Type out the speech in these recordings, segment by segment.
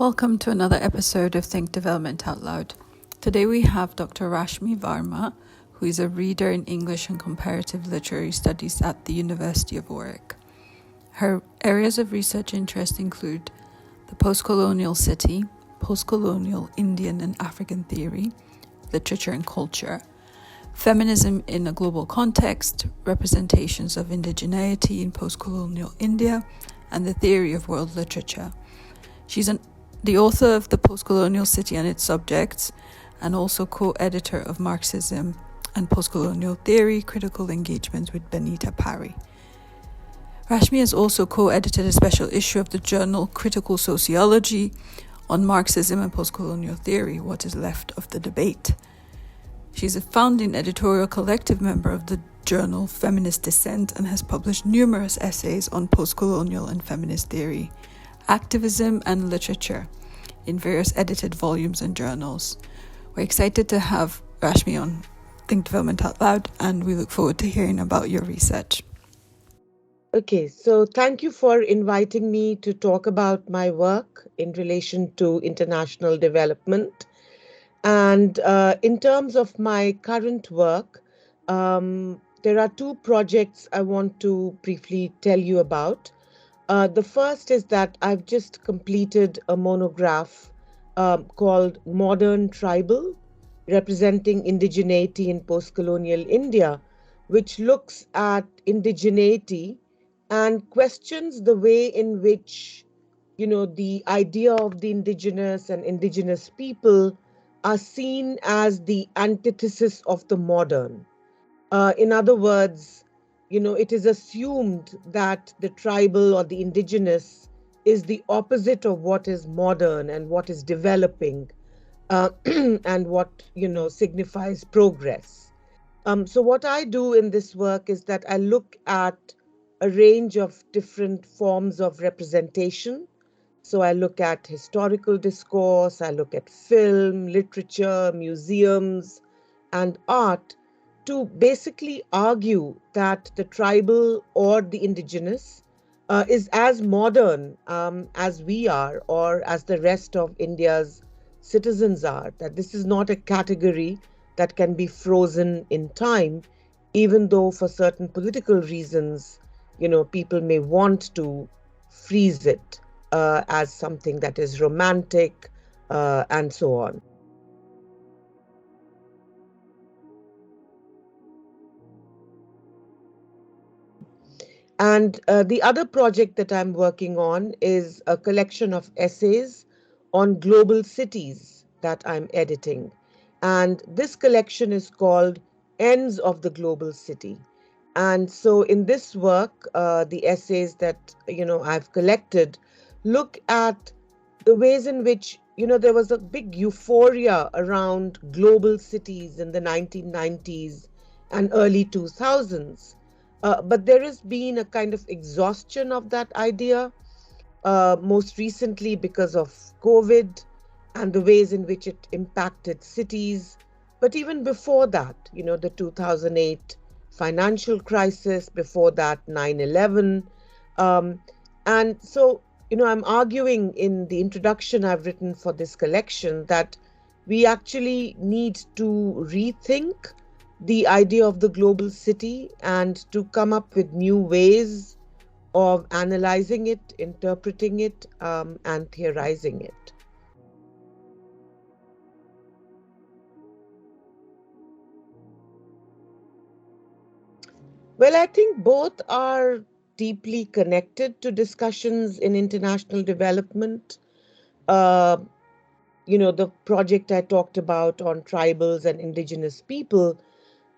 Welcome to another episode of Think Development Out Loud. Today we have Dr. Rashmi Varma, who is a reader in English and Comparative Literary Studies at the University of Warwick. Her areas of research interest include the postcolonial city, postcolonial Indian and African theory, literature and culture, feminism in a global context, representations of indigeneity in postcolonial India, and the theory of world literature. She's the author of The Postcolonial City and Its Subjects, and also co-editor of Marxism and Postcolonial Theory, Critical Engagement with Benita Parry. Rashmi has also co-edited a special issue of the journal Critical Sociology on Marxism and Postcolonial Theory, What is Left of the Debate. She's a founding editorial collective member of the journal Feminist Dissent and has published numerous essays on postcolonial and feminist theory, activism and literature in various edited volumes and journals. We're excited to have Rashmi on Think Development Out Loud, and we look forward to hearing about your research. Okay, so thank you for inviting me to talk about my work in relation to international development. And in terms of my current work, there are two projects I want to briefly tell you about. The first is that I've just completed a monograph called Modern Tribal, Representing Indigeneity in Postcolonial India, which looks at indigeneity and questions the way in which, the idea of the indigenous and indigenous people are seen as the antithesis of the modern. In other words, it is assumed that the tribal or the indigenous is the opposite of what is modern and what is developing and what, signifies progress. So what I do in this work is that I look at a range of different forms of representation. So I look at historical discourse, I look at film, literature, museums, and art to basically argue that the tribal or the indigenous is as modern as we are or as the rest of India's citizens are, that this is not a category that can be frozen in time, even though for certain political reasons, people may want to freeze it as something that is romantic and so on. And the other project that I'm working on is a collection of essays on global cities that I'm editing. And this collection is called Ends of the Global City. And so in this work, the essays that, I've collected look at the ways in which, there was a big euphoria around global cities in the 1990s and early 2000s. But there has been a kind of exhaustion of that idea, most recently because of COVID and the ways in which it impacted cities. But even before that, the 2008 financial crisis, before that 9/11. And so, I'm arguing in the introduction I've written for this collection that we actually need to rethink the idea of the global city and to come up with new ways of analyzing it, interpreting it, and theorizing it. Well, I think both are deeply connected to discussions in international development. The project I talked about on tribals and indigenous people,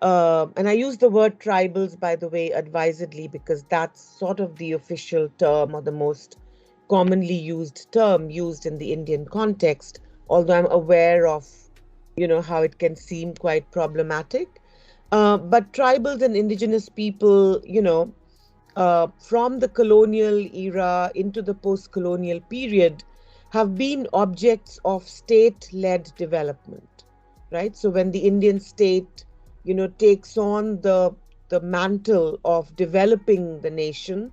and I use the word tribals, by the way, advisedly, because that's sort of the official term or the most commonly used term used in the Indian context, although I'm aware of, how it can seem quite problematic. But tribals and indigenous people, from the colonial era into the post-colonial period, have been objects of state-led development, right? So when the Indian state, takes on the mantle of developing the nation,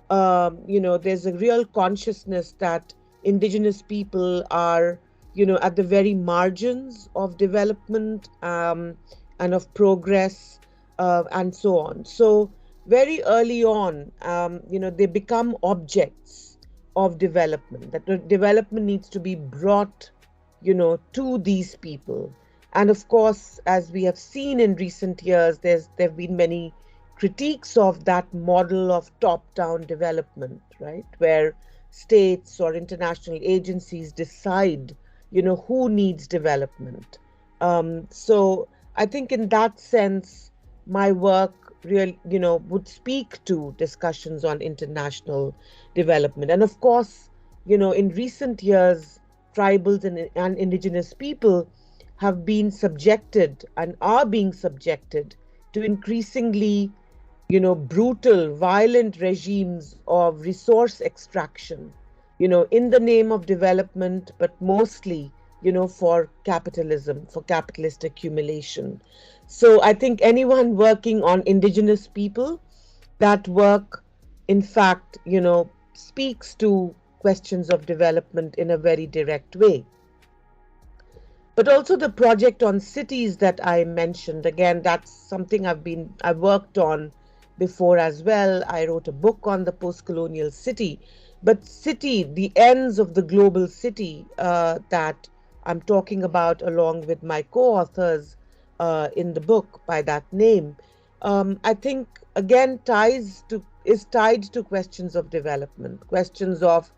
there's a real consciousness that indigenous people are, at the very margins of development, and of progress, and so on. So very early on, they become objects of development, that the development needs to be brought, to these people. And of course, as we have seen in recent years, there have been many critiques of that model of top-down development, right, where states or international agencies decide, who needs development. So I think in that sense, my work really, would speak to discussions on international development. And of course, in recent years, tribals and indigenous people have been subjected and are being subjected to increasingly, brutal, violent regimes of resource extraction, in the name of development, but mostly, for capitalism, for capitalist accumulation. So I think anyone working on indigenous people, that work, in fact, speaks to questions of development in a very direct way. But also the project on cities that I mentioned, again, that's something I worked on before as well. I wrote a book on the post-colonial city. But city, the ends of the global city, that I'm talking about along with my co-authors in the book by that name, I think again is tied to questions of development, questions of,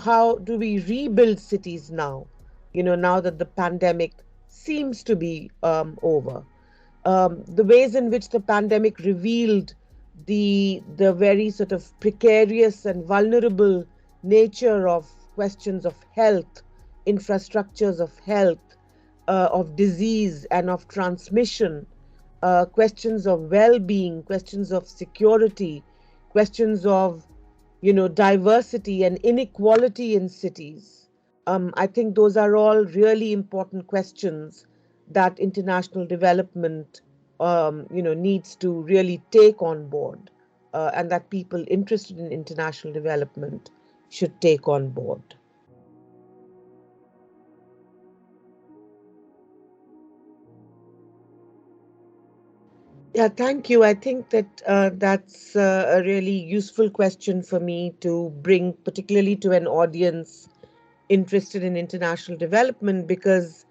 how do we rebuild cities now? Now that the pandemic seems to be over. The ways in which the pandemic revealed the very sort of precarious and vulnerable nature of questions of health, infrastructures of health, of disease and of transmission, questions of well-being, questions of security, questions of, diversity and inequality in cities. I think those are all really important questions that international development, needs to really take on board, and that people interested in international development should take on board. Yeah, thank you. I think that that's a really useful question for me to bring, particularly to an audience interested in international development, because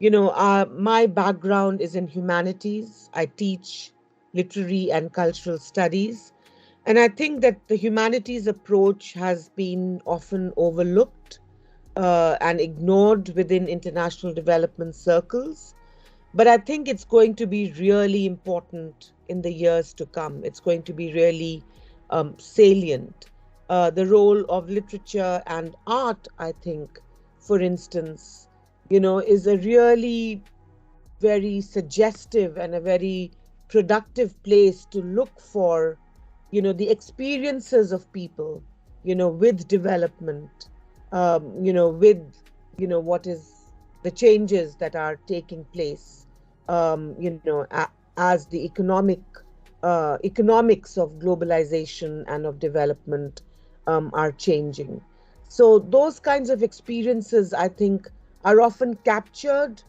my background is in humanities. I teach literary and cultural studies, and I think that the humanities approach has been often overlooked and ignored within international development circles. But I think it's going to be really important in the years to come. It's going to be really salient. The role of literature and art, I think, for instance, is a really very suggestive and a very productive place to look for, the experiences of people, with development, with, what is the changes that are taking place, as the economics of globalization and of development are changing. So those kinds of experiences, I think, are often captured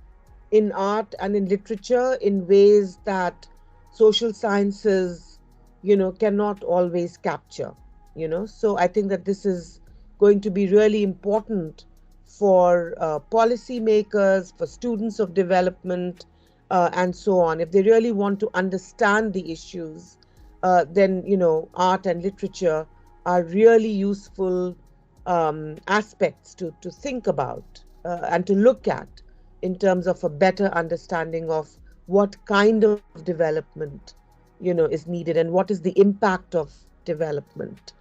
in art and in literature in ways that social sciences, cannot always capture, So I think that this is going to be really important for policymakers, for students of development, and so on. If they really want to understand the issues, then, art and literature are really useful aspects to think about and to look at in terms of a better understanding of what kind of development, is needed and what is the impact of development.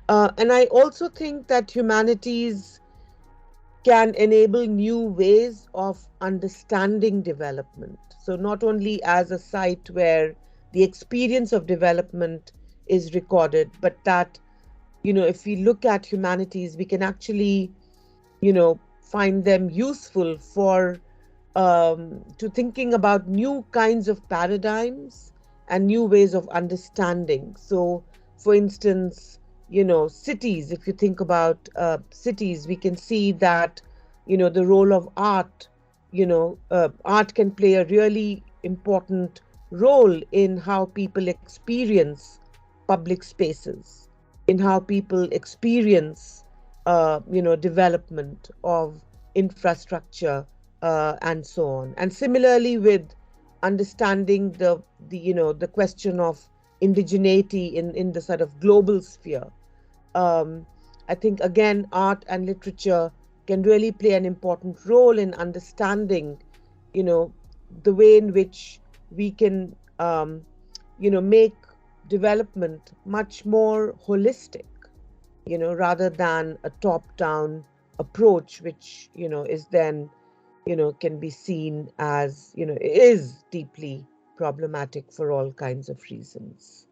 And I also think that humanities can enable new ways of understanding development. So not only as a site where the experience of development is recorded, but that, if we look at humanities, we can actually, find them useful for to thinking about new kinds of paradigms and new ways of understanding. So, for instance, cities, if you think about cities, we can see that, the role of art, art can play a really important role in how people experience public spaces, in how people experience, development of infrastructure, and so on. And similarly, with understanding the question of indigeneity in the sort of global sphere, um, I think again art and literature can really play an important role in understanding, you know, the way in which we can, make development much more holistic, rather than a top-down approach, which, is then, can be seen as, is deeply problematic for all kinds of reasons.